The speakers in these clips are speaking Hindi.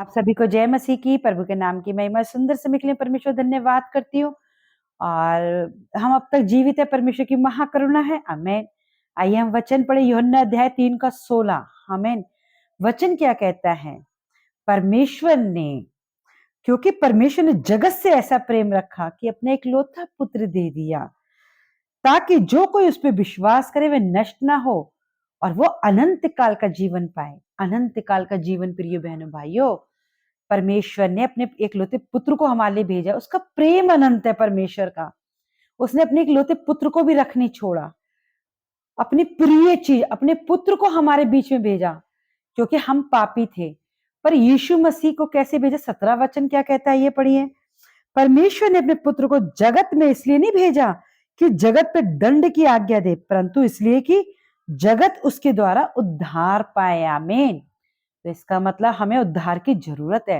आप सभी को जय मसीह की। प्रभु के नाम की महिमा सुंदर समय के लिए परमेश्वर धन्यवाद करती हूँ। और हम अब तक जीवित है, परमेश्वर की महाकरुणा है। आमेन। आइए हम वचन पढ़े, यूहन्ना अध्याय 3 का 16। आमेन। वचन क्या कहता है? परमेश्वर ने, क्योंकि परमेश्वर ने जगत से ऐसा प्रेम रखा कि अपने इकलौता पुत्र दे दिया, ताकि जो कोई उस पर विश्वास करे वह नष्ट ना हो और वो अनंत काल का जीवन पाए। अनंत काल का जीवन, प्रिय बहनों भाइयों, परमेश्वर ने अपने एकलौते पुत्र को हमारे लिए भेजा। उसका प्रेम अनंत है परमेश्वर का। उसने अपने एकलौते पुत्र को भी रख नहीं छोड़ा। अपनी प्रिय चीज, अपने पुत्र को हमारे बीच में भेजा, क्योंकि हम पापी थे। पर यीशु मसीह को कैसे भेजा? 17 वचन क्या कहता है, ये पढ़िए। परमेश्वर ने अपने पुत्र को जगत में इसलिए नहीं भेजा कि जगत पे दंड की आज्ञा दे, परंतु इसलिए कि जगत उसके द्वारा उद्धार पाए। आमीन। तो इसका मतलब हमें उद्धार की जरूरत है।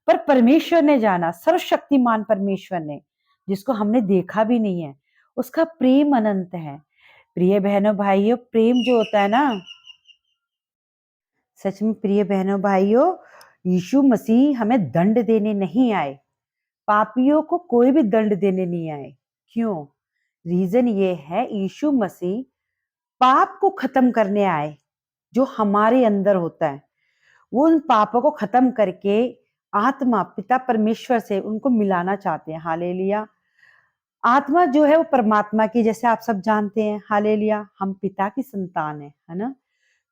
पर परमेश्वर ने जाना, सर्वशक्तिमान परमेश्वर ने, जिसको हमने देखा भी नहीं है, उसका प्रेम अनंत है। प्रिय बहनों भाइयों, प्रेम जो होता है ना, सच में प्रिय बहनों भाइयों, यीशु मसीह हमें दंड देने नहीं आए। पापियों को कोई भी दंड देने नहीं आए। क्यों? रीजन ये है, यीशु मसीह पाप को खत्म करने आए जो हमारे अंदर होता है। वो उन पापों को खत्म करके आत्मा पिता परमेश्वर से उनको मिलाना चाहते हैं। हालेलुया। आत्मा जो है वो परमात्मा की, जैसे आप सब जानते हैं। हालेलुया। हम पिता की संतान है ना।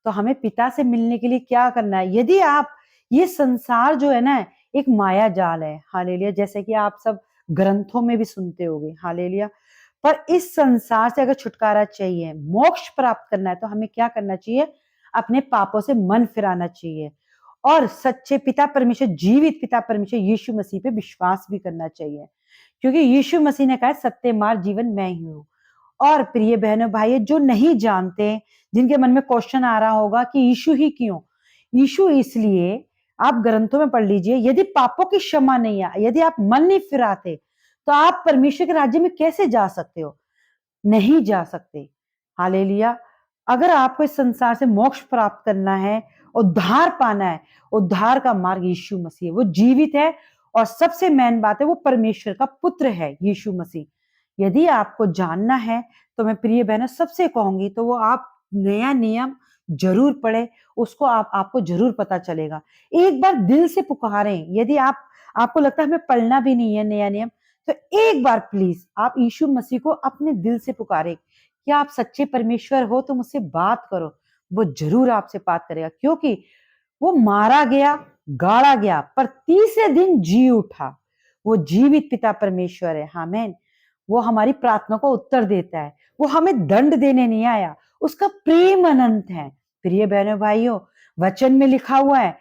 तो हमें पिता से मिलने के लिए क्या करना है? यदि आप, ये संसार जो है ना, एक माया जाल है। हालेलुया। जैसे कि आप सब ग्रंथों में भी सुनते होंगे। हालेलुया। पर इस संसार से अगर छुटकारा चाहिए, मोक्ष प्राप्त करना है, तो हमें क्या करना चाहिए? अपने पापों से मन फिराना चाहिए और सच्चे पिता परमेश्वर, जीवित पिता परमेश्वर यीशु मसीह पे विश्वास भी करना चाहिए, क्योंकि यीशु मसीह ने कहा, सत्य मार्ग जीवन मैं ही हूँ। और प्रिय बहनों भाई, जो नहीं जानते, जिनके मन में क्वेश्चन आ रहा होगा कि यीशु ही क्यों? यीशु इसलिए, आप ग्रंथों में पढ़ लीजिए, यदि पापों की क्षमा नहीं है, यदि आप मन नहीं फिराते, तो आप परमेश्वर के राज्य में कैसे जा सकते हो? नहीं जा सकते। हालेलुया। अगर आपको इस संसार से मोक्ष प्राप्त करना है, उद्धार पाना है, उद्धार का मार्ग यीशु मसीह है। वो जीवित है और सबसे मेन बात है, वो परमेश्वर का पुत्र है यीशु मसीह। यदि आपको जानना है, तो मैं प्रिय बहनों सबसे कहूंगी, तो वो आप नया नियम जरूर पढ़े। उसको आपको जरूर पता चलेगा। एक बार दिल से पुकारें। यदि आपको लगता है हमें पढ़ना भी नहीं है नया नियम, तो एक बार प्लीज आप यीशु मसीह को अपने दिल से पुकारे। क्या आप सच्चे परमेश्वर हो तो मुझसे बात करो। वो जरूर आपसे बात करेगा, क्योंकि वो मारा गया, गाड़ा गया, पर तीसरे दिन जी उठा। वो जीवित पिता परमेश्वर है। आमीन। वो हमारी प्रार्थना को उत्तर देता है। वो हमें दंड देने नहीं आया। उसका प्रेम अनंत है। प्रिय बहनों भाइयों, वचन में लिखा हुआ है,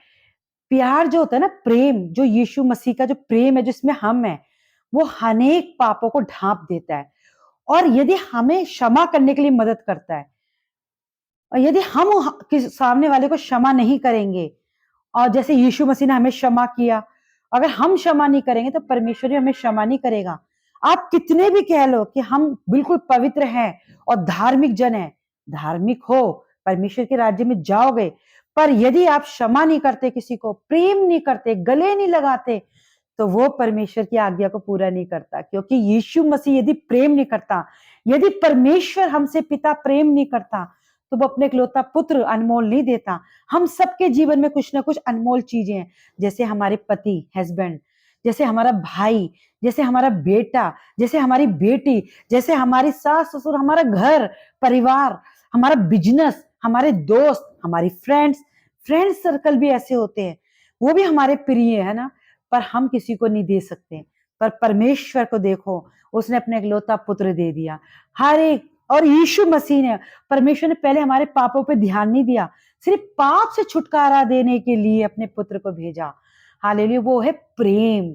प्यार जो होता है ना, प्रेम जो यीशु मसीह का जो प्रेम है, जिसमें हम है, वो अनेक पापों को ढांप देता है और यदि हमें क्षमा करने के लिए मदद करता है। और यदि हम सामने वाले को क्षमा नहीं करेंगे, और जैसे यीशु मसीह ने हमें क्षमा किया, अगर हम क्षमा नहीं करेंगे तो परमेश्वर भी हमें क्षमा नहीं करेगा। आप कितने भी कह लो कि हम बिल्कुल पवित्र हैं और धार्मिक जन हैं, धार्मिक हो, परमेश्वर के राज्य में जाओगे, पर यदि आप क्षमा नहीं करते, किसी को प्रेम नहीं करते, गले नहीं लगाते, तो वो परमेश्वर की आज्ञा को पूरा नहीं करता। क्योंकि यीशु मसीह यदि प्रेम नहीं करता, यदि परमेश्वर हमसे पिता प्रेम नहीं करता, तो वो अपने इकलौता पुत्र अनमोल नहीं देता। हम सबके जीवन में कुछ ना कुछ अनमोल चीजें हैं, जैसे हमारे पति, हस्बैंड, जैसे हमारा भाई, जैसे हमारा बेटा, जैसे हमारी बेटी, जैसे हमारी सास ससुर, हमारा घर परिवार, हमारा बिजनेस, हमारे दोस्त, हमारी फ्रेंड्स सर्कल भी ऐसे होते हैं। वो भी हमारे प्रिय है ना, पर हम किसी को नहीं दे सकते। पर परमेश्वर को देखो, उसने अपने इकलौता पुत्र दे दिया हर एक। और यीशु मसीह ने, परमेश्वर ने पहले हमारे पापों पे ध्यान नहीं दिया, सिर्फ पाप से छुटकारा देने के लिए अपने पुत्र को भेजा। हालेलुया। वो है प्रेम।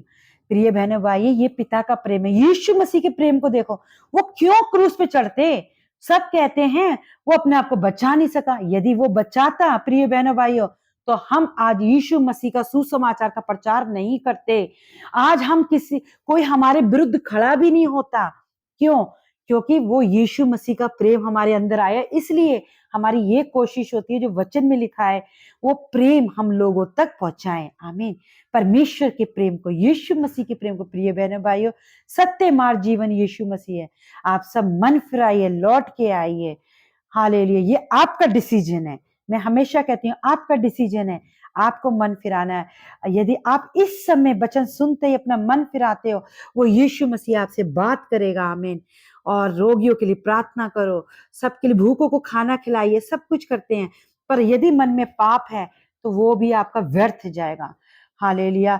प्रिय बहनों भाई, ये पिता का प्रेम है। यीशु मसीह के प्रेम को देखो, वो क्यों क्रूस पे चढ़ते? सब कहते हैं वो अपने आप को बचा नहीं सका। यदि वो बचाता, प्रिय बहनों भाइयों, तो हम आज यीशु मसीह का सुसमाचार का प्रचार नहीं करते। आज हम कोई हमारे विरुद्ध खड़ा भी नहीं होता। क्यों? क्योंकि वो यीशु मसीह का प्रेम हमारे अंदर आया, इसलिए हमारी ये कोशिश होती है जो वचन में लिखा है वो प्रेम हम लोगों तक पहुंचाएं। आमीन। परमेश्वर के प्रेम को, यीशु मसीह के प्रेम को, प्रिय बहनों भाइयों, सत्य मार्ग जीवन यीशु मसीह है। आप सब मन फिराइए, लौट के आइए। हालेलुया। ये आपका डिसीजन है। मैं हमेशा कहती हूँ आपका डिसीजन है, आपको मन फिराना है। यदि आप इस समय वचन सुनते ही अपना मन फिराते हो, वो यीशु मसीह आपसे बात करेगा। आमीन। और रोगियों के लिए प्रार्थना करो, सबके लिए, भूखों को खाना खिलाइए, सब कुछ करते हैं। पर यदि मन में पाप है तो वो भी आपका व्यर्थ जाएगा। हालेलुया।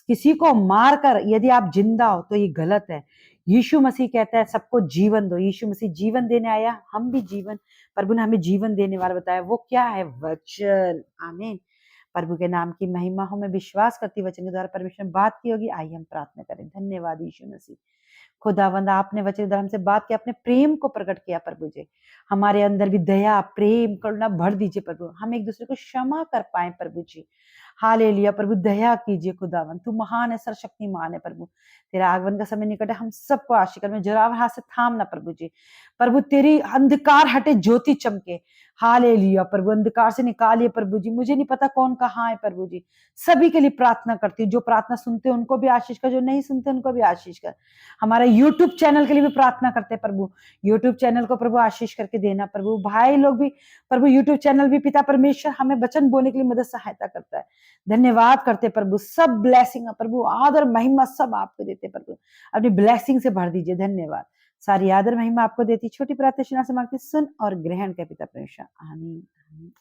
किसी को मारकर यदि आप जिंदा हो तो ये गलत है। यीशु मसीह कहता है सबको जीवन दो। यीशु मसीह जीवन देने आया, हम भी जीवन, प्रभु ने हमें जीवन देने वाला बताया। वो क्या है? वचन। आमीन। प्रभु के नाम की महिमा हो। मैं विश्वास करती वचन के द्वारा परमेश्वर ने बात की होगी। आइए हम प्रार्थना करें। धन्यवाद यीशु मसीह। खुदावंद, आपने वचन के द्वारा हमसे बात की, अपने प्रेम को प्रकट किया प्रभु जी। हमारे अंदर भी दया, प्रेम, करुणा भर दीजिए प्रभु। हम एक दूसरे को क्षमा कर पाए प्रभु जी। हालेलुया। प्रभु दया कीजिए खुदावंद, तू महान है, सर्वशक्तिमान है प्रभु। तेरा आगमन का समय निकट है, हम सबको आशीष कर, में जुराव हाथ से थामना प्रभु जी। प्रभु तेरी अंधकार हटे, ज्योति चमके। हालेलुया। प्रभु अंधकार से निकालिए प्रभु जी। मुझे नहीं पता कौन कहाँ है प्रभु जी। सभी के लिए प्रार्थना करती हूँ, जो प्रार्थना सुनते हैं उनको भी आशीष कर, जो नहीं सुनते उनको भी आशीष कर। हमारे यूट्यूब चैनल के लिए भी प्रार्थना करते हैं प्रभु। यूट्यूब चैनल को प्रभु आशीष करके देना प्रभु। भाई लोग भी प्रभु, यूट्यूब चैनल भी पिता परमेश्वर हमें वचन बोलने के लिए मदद सहायता करता है। धन्यवाद करते प्रभु। सब ब्लेसिंग प्रभु, आदर महिमा सब आपको देते प्रभु। अपनी ब्लेसिंग से भर दीजिए। धन्यवाद। सारी आदर महिमा आपको देती। छोटी प्रार्थना से मांगती, सुन और ग्रहण कर पिता परमेश्वर। आमीन। आमीन।